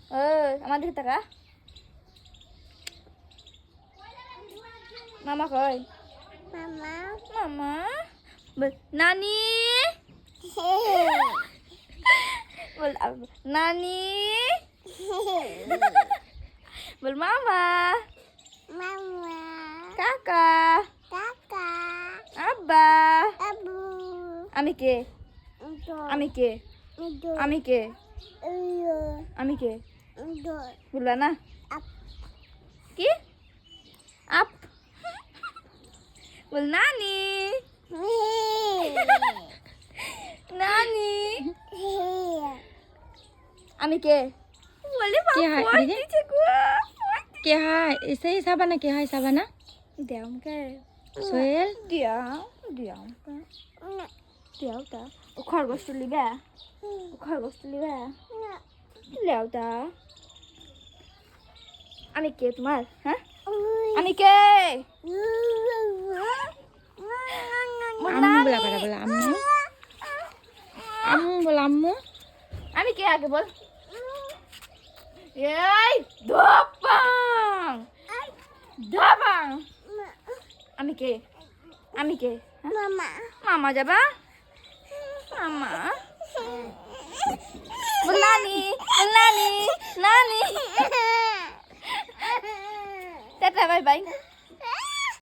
আমার দিকে তাকা। মামা কই? মামা মামা বল নানি। বল নানি। বল মামা। মামা কাকা। কাকা আব্বা। আবু আমি কে? আমি কে? ইদো আমি কে? ইয়ো আমি কে? ইদো বলবা না? আপ কি? আপ। বল নানি। নানি। আমি কে? বলে কে বাবা হয় দিদি? দিছে গো। কে হয় এসে সাবানা কে হয় সাবানা দেও কে? সোহেল দেও তা ও খরগোশ তুলিবে? ও খরগোশ তুলিবে? লেও তা। আমি কে তোমার? হ্যাঁ আমি কে? আম্মু বলা কথা বলা আম্মু আম্মু বলা আম্মু আমি কে আগে বল? এই দপাং দপাং। আমি কে? আমি কে? মামা মামা যাবা? মামা বল নানি। বল নানি। নানি টাটা বাই বাই।